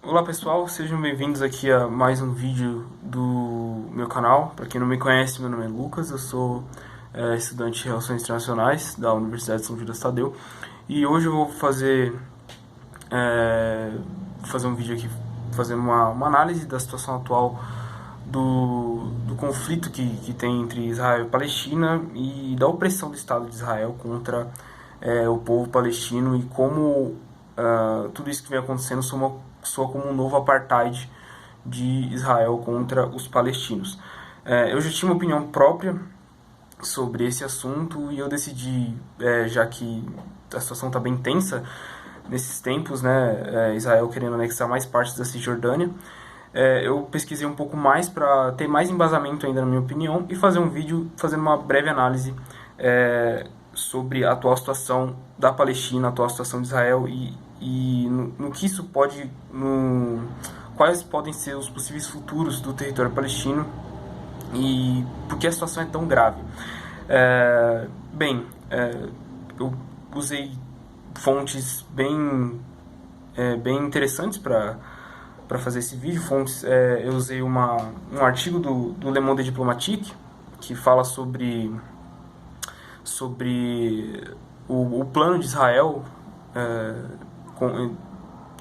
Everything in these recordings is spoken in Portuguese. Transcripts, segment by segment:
Olá pessoal, sejam bem-vindos aqui a mais um vídeo do meu canal. Para quem não me conhece, meu nome é Lucas, eu sou estudante de Relações Internacionais da Universidade de São Judas Tadeu e hoje eu vou fazer um vídeo aqui fazendo uma análise da situação atual do conflito que tem entre Israel e Palestina e da opressão do Estado de Israel contra o povo palestino e como tudo isso que vem acontecendo soa como um novo apartheid de Israel contra os palestinos. Eu já tinha uma opinião própria sobre esse assunto e eu decidi, já que a situação está bem tensa nesses tempos, né, Israel querendo anexar mais partes da Cisjordânia, eu pesquisei um pouco mais para ter mais embasamento ainda na minha opinião e fazer um vídeo fazendo uma breve análise sobre a atual situação da Palestina, a atual situação de Israel e no que isso pode, quais podem ser os possíveis futuros do território palestino e por que a situação é tão grave. Eu usei fontes bem interessantes para fazer esse vídeo. Eu usei um artigo do Le Monde Diplomatique que fala sobre o plano de Israel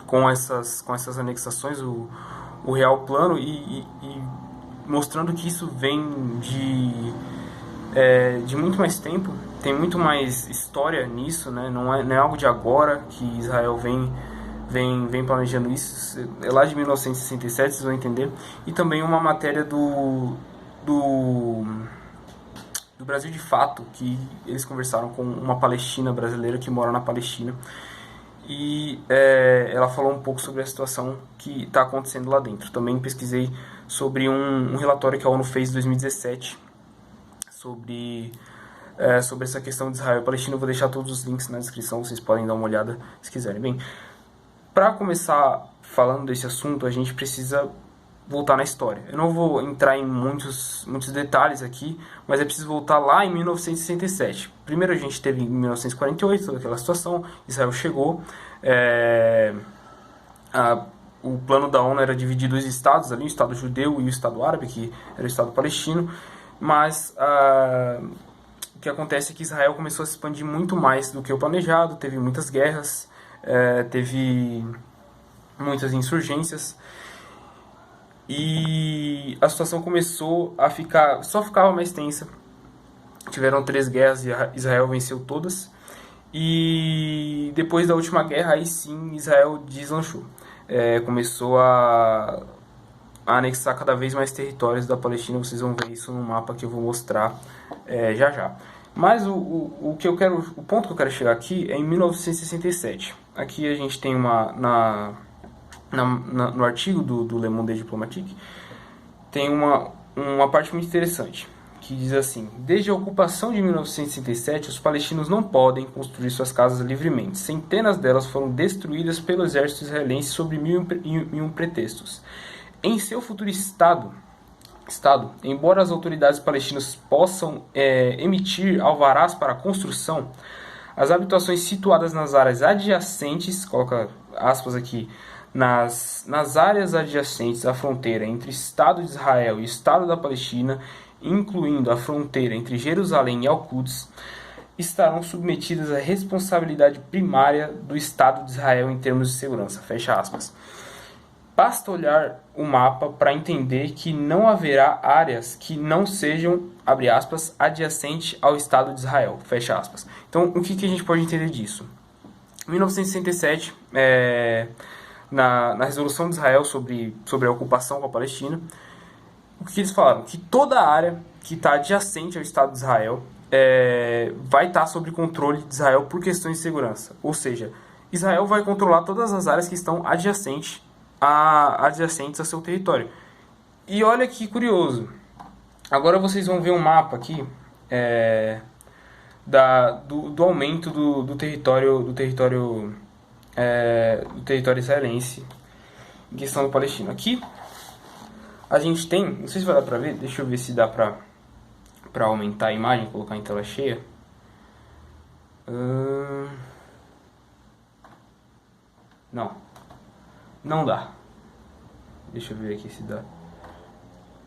com essas anexações, o real plano, e mostrando que isso vem de muito mais tempo, tem muito mais história nisso, né? Não é algo de agora que Israel vem planejando isso, é lá de 1967, vocês vão entender. E também uma matéria do Brasil de Fato, que eles conversaram com uma palestina brasileira que mora na Palestina, e ela falou um pouco sobre a situação que está acontecendo lá dentro. Também pesquisei sobre um relatório que a ONU fez em 2017 sobre essa questão de Israel e Palestina. Eu vou deixar todos os links na descrição, vocês podem dar uma olhada se quiserem. Bem, para começar falando desse assunto, a gente precisa voltar na história. Eu não vou entrar em muitos detalhes aqui, mas é preciso voltar lá em 1967. Primeiro a gente teve em 1948 toda aquela situação, Israel chegou, o plano da ONU era dividir dois estados ali, o Estado judeu e o Estado árabe, que era o Estado palestino, mas o que acontece é que Israel começou a se expandir muito mais do que o planejado, teve muitas guerras, teve muitas insurgências, e a situação começou a só ficava mais tensa. Tiveram 3 guerras e Israel venceu todas. E depois da última guerra, aí sim Israel deslanchou. Começou a anexar cada vez mais territórios da Palestina. Vocês vão ver isso no mapa que eu vou mostrar já já. Mas o ponto que eu quero chegar aqui é em 1967. Aqui a gente tem no artigo do Le Monde Diplomatique, tem uma parte muito interessante, que diz assim: desde a ocupação de 1967, os palestinos não podem construir suas casas livremente. Centenas delas foram destruídas pelo exército israelense sob mil e um pretextos. Em seu futuro Estado, embora as autoridades palestinas possam emitir alvarás para a construção, as habitações situadas nas áreas adjacentes, coloca aspas aqui, nas áreas adjacentes à fronteira entre o Estado de Israel e o Estado da Palestina, incluindo a fronteira entre Jerusalém e Al-Quds, estarão submetidas à responsabilidade primária do Estado de Israel em termos de segurança. Fecha aspas. Basta olhar o mapa para entender que não haverá áreas que não sejam, abre aspas, adjacentes ao Estado de Israel. Fecha aspas. Então, o que a gente pode entender disso? Em 1967, na resolução de Israel sobre a ocupação com a Palestina, o que eles falaram? Que toda a área que está adjacente ao Estado de Israel vai estar sob controle de Israel por questões de segurança. Ou seja, Israel vai controlar todas as áreas que estão adjacentes a seu território. E olha que curioso. Agora vocês vão ver um mapa aqui do aumento do território israelense em questão do Palestina. Aqui a gente tem, não sei se vai dar pra ver, deixa eu ver se dá pra aumentar a imagem, colocar em tela cheia. Não dá. Deixa eu ver aqui se dá.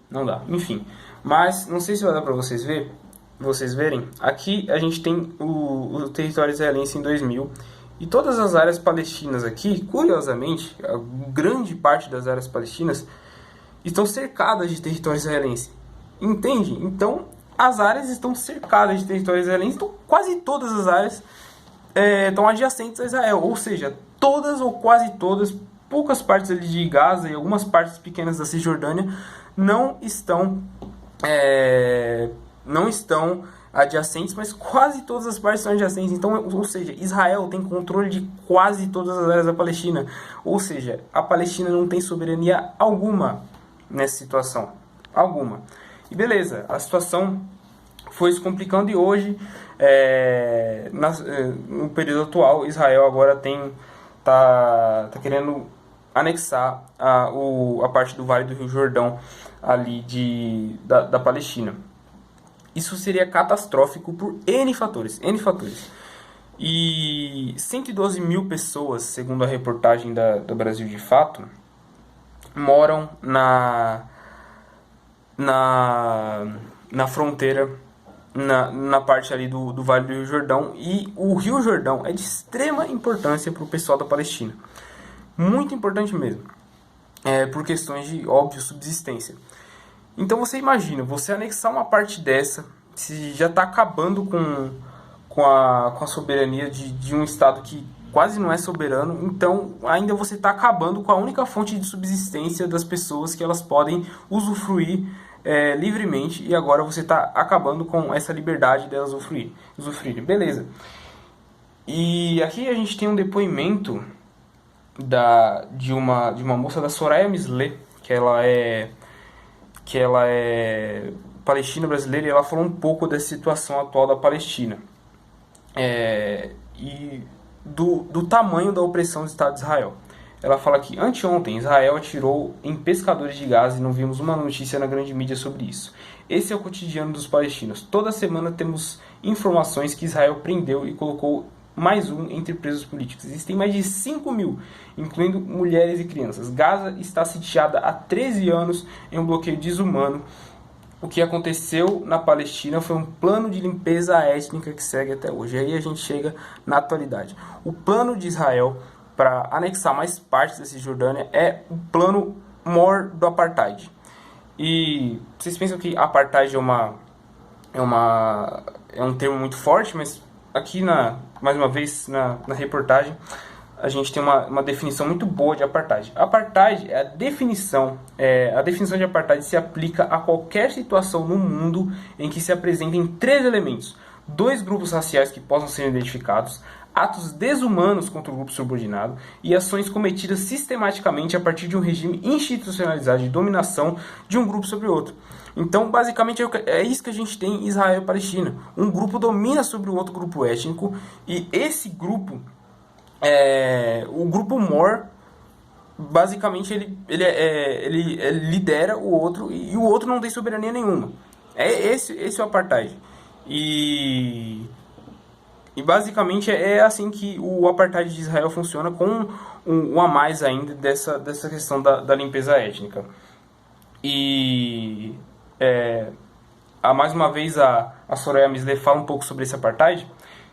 Não dá, enfim. Mas não sei se vai dar para vocês verem. Aqui a gente tem o território israelense em 2000. E todas as áreas palestinas aqui, curiosamente, a grande parte das áreas palestinas estão cercadas de território israelense. Entende? Então, as áreas estão cercadas de território israelense. Então, quase todas as áreas estão adjacentes a Israel. Ou seja, todas ou quase todas, poucas partes ali de Gaza e algumas partes pequenas da Cisjordânia não estão adjacentes, mas quase todas as partes são adjacentes. Então, ou seja, Israel tem controle de quase todas as áreas da Palestina. Ou seja, a Palestina não tem soberania alguma nessa situação. Alguma. E beleza, a situação foi se complicando e hoje, no período atual, Israel agora tá querendo anexar a parte do Vale do Rio Jordão ali da Palestina. Isso seria catastrófico por N fatores. E 112 mil pessoas, segundo a reportagem da Brasil de Fato, moram na fronteira, na parte ali do Vale do Rio Jordão. E o Rio Jordão é de extrema importância para o pessoal da Palestina. Muito importante mesmo. Por questões de, óbvio, subsistência. Então você imagina, você anexar uma parte dessa, se já está acabando com a soberania de um Estado que quase não é soberano, então ainda você está acabando com a única fonte de subsistência das pessoas que elas podem usufruir livremente, e agora você está acabando com essa liberdade delas usufruírem. Beleza. E aqui a gente tem um depoimento de uma moça da Soraya Mislé, que ela é palestina brasileira, e ela falou um pouco da situação atual da Palestina e do tamanho da opressão do Estado de Israel. Ela fala que anteontem Israel atirou em pescadores de Gaza e não vimos uma notícia na grande mídia sobre isso. Esse é o cotidiano dos palestinos. Toda semana temos informações que Israel prendeu e colocou mais um entre presos políticos. Existem mais de 5 mil, incluindo mulheres e crianças. Gaza está sitiada há 13 anos em um bloqueio desumano. O que aconteceu na Palestina foi um plano de limpeza étnica que segue até hoje. E aí a gente chega na atualidade. O plano de Israel para anexar mais partes da Cisjordânia é o plano maior do apartheid. E vocês pensam que apartheid é um termo muito forte, mas aqui, mais uma vez, na reportagem, a gente tem uma definição muito boa de apartheid. Apartheid é a definição de apartheid se aplica a qualquer situação no mundo em que se apresentem 3 elementos: 2 grupos raciais que possam ser identificados, atos desumanos contra o grupo subordinado e ações cometidas sistematicamente a partir de um regime institucionalizado de dominação de um grupo sobre outro. Então, basicamente, é isso que a gente tem em Israel e Palestina. Um grupo domina sobre o outro grupo étnico, e esse grupo, o grupo Mor, basicamente, ele lidera o outro, e o outro não tem soberania nenhuma. Esse é o apartheid. E basicamente é assim que o apartheid de Israel funciona, com um a mais ainda dessa questão da limpeza étnica. E mais uma vez a Soraya Mislé fala um pouco sobre esse apartheid.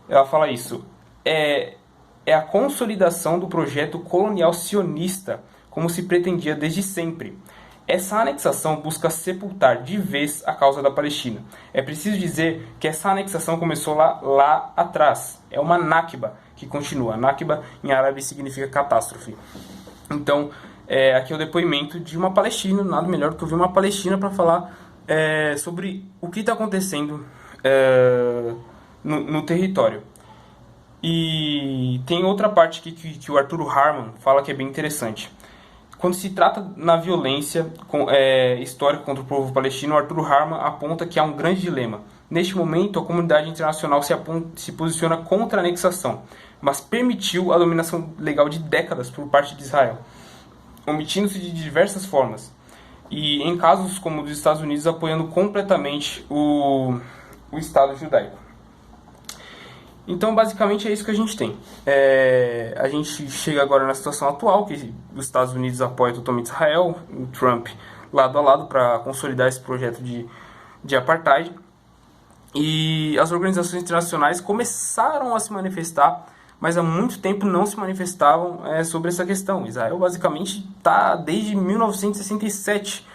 Ela fala isso: é a consolidação do projeto colonial sionista, como se pretendia desde sempre. Essa anexação busca sepultar de vez a causa da Palestina. É preciso dizer que essa anexação começou lá atrás. É uma Nakba que continua. Nakba em árabe significa catástrofe. Então, aqui é o depoimento de uma palestina. Nada melhor do que ouvir uma palestina para falar sobre o que está acontecendo no território. E tem outra parte aqui que o Arturo Harman fala que é bem interessante. Quando se trata na violência histórica contra o povo palestino, o Arturo Harman aponta que há um grande dilema. Neste momento, a comunidade internacional se posiciona contra a anexação, mas permitiu a dominação legal de décadas por parte de Israel, omitindo-se de diversas formas. E em casos como o dos Estados Unidos, apoiando completamente o Estado judaico. Então, basicamente, é isso que a gente tem. A gente chega agora na situação atual, que os Estados Unidos apoiam totalmente Israel, o Trump lado a lado para consolidar esse projeto de apartheid. E as organizações internacionais começaram a se manifestar, mas há muito tempo não se manifestavam sobre essa questão. Israel basicamente está desde 1967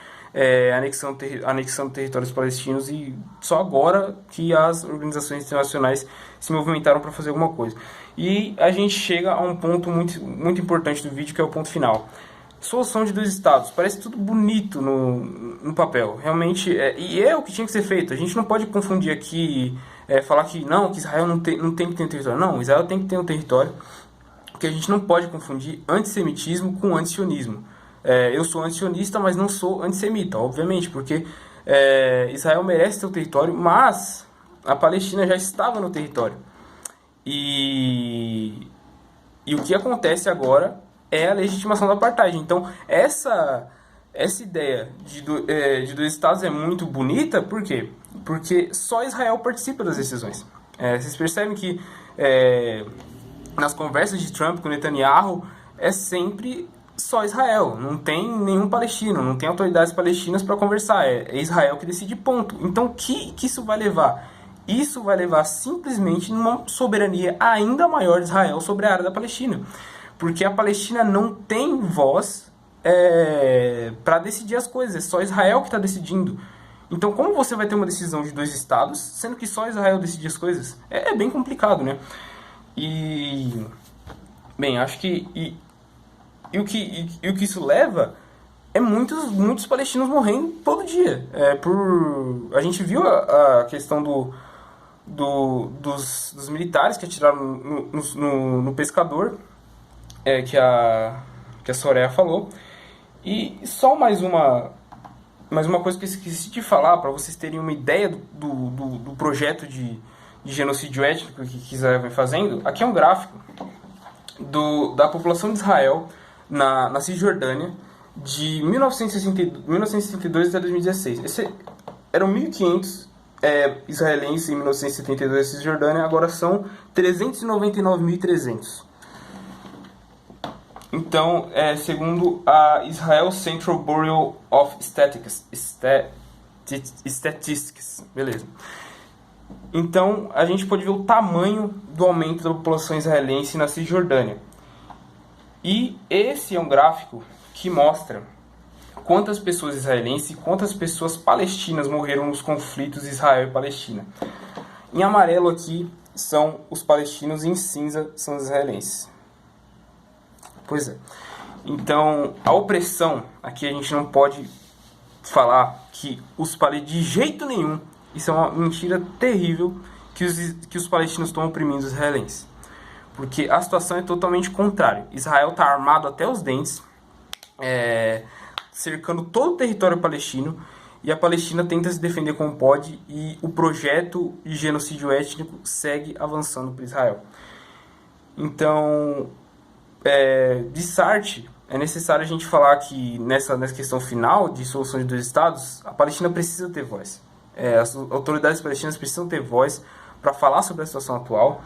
anexando territórios palestinos, e só agora que as organizações internacionais se movimentaram para fazer alguma coisa. E a gente chega a um ponto muito importante do vídeo, que é o ponto final. Solução de dois estados. Parece tudo bonito no papel. Realmente, e é o que tinha que ser feito. A gente não pode confundir aqui, falar que não, que Israel não tem que ter um território. Não, Israel tem que ter um território, porque a gente não pode confundir antissemitismo com antisionismo. Eu sou antisionista, mas não sou antissemita, obviamente, porque Israel merece ter o território, mas a Palestina já estava no território. E o que acontece agora é a legitimação da apartheid. Então, essa ideia de dois estados é muito bonita, por quê? Porque só Israel participa das decisões. Vocês percebem que nas conversas de Trump com Netanyahu é sempre só Israel, não tem nenhum palestino, não tem autoridades palestinas para conversar, é Israel que decide, ponto. Então, o que isso vai levar? Isso vai levar simplesmente numa soberania ainda maior de Israel sobre a área da Palestina, porque a Palestina não tem voz para decidir as coisas, é só Israel que está decidindo. Então, como você vai ter uma decisão de dois estados, sendo que só Israel decide as coisas? É bem complicado, né? E, bem, acho que o que isso leva é muitos palestinos morrendo todo dia. A gente viu a questão dos militares que atiraram no pescador, que a Soraya falou. E só mais uma coisa que eu esqueci de falar, para vocês terem uma ideia do projeto de genocídio étnico que Israel vem fazendo. Aqui é um gráfico da população de Israel na Cisjordânia de 1962 até 2016. Eram 1.500 israelenses em 1972 na Cisjordânia, agora são 399.300. Então, segundo a Israel Central Bureau of Statistics, beleza. Então, a gente pode ver o tamanho do aumento da população israelense na Cisjordânia. E esse é um gráfico que mostra quantas pessoas israelenses e quantas pessoas palestinas morreram nos conflitos Israel e Palestina. Em amarelo aqui são os palestinos e em cinza são os israelenses. Pois é. Então, a opressão, aqui a gente não pode falar que os palestinos, de jeito nenhum, isso é uma mentira terrível, que os palestinos estão oprimindo os israelenses. Porque a situação é totalmente contrária. Israel está armado até os dentes, cercando todo o território palestino, e a Palestina tenta se defender como pode, e o projeto de genocídio étnico segue avançando para Israel. Então, de Sartre, é necessário a gente falar que nessa questão final de solução de dois estados, a Palestina precisa ter voz. As autoridades palestinas precisam ter voz para falar sobre a situação atual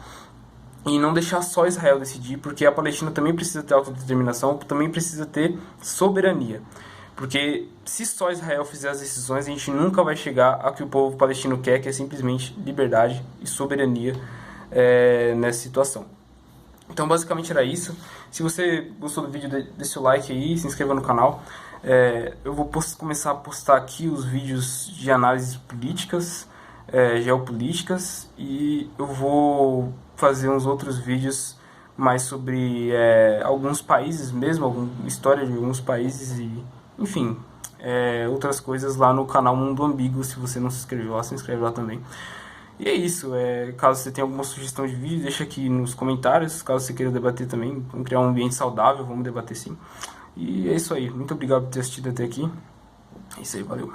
e não deixar só Israel decidir, porque a Palestina também precisa ter autodeterminação, também precisa ter soberania. Porque se só Israel fizer as decisões, a gente nunca vai chegar ao que o povo palestino quer, que é simplesmente liberdade e soberania nessa situação. Então, basicamente era isso. Se você gostou do vídeo, deixa o like aí, se inscreva no canal. Eu vou começar a postar aqui os vídeos de análises políticas, geopolíticas, e eu vou fazer uns outros vídeos mais sobre alguns países mesmo, alguma história de alguns países e, enfim, outras coisas lá no canal Mundo Ambíguo. Se você não se inscreveu lá, se inscreve lá também. E é isso, caso você tenha alguma sugestão de vídeo, deixa aqui nos comentários. Caso você queira debater também, vamos criar um ambiente saudável, vamos debater sim. E é isso aí, muito obrigado por ter assistido até aqui. É isso aí, valeu.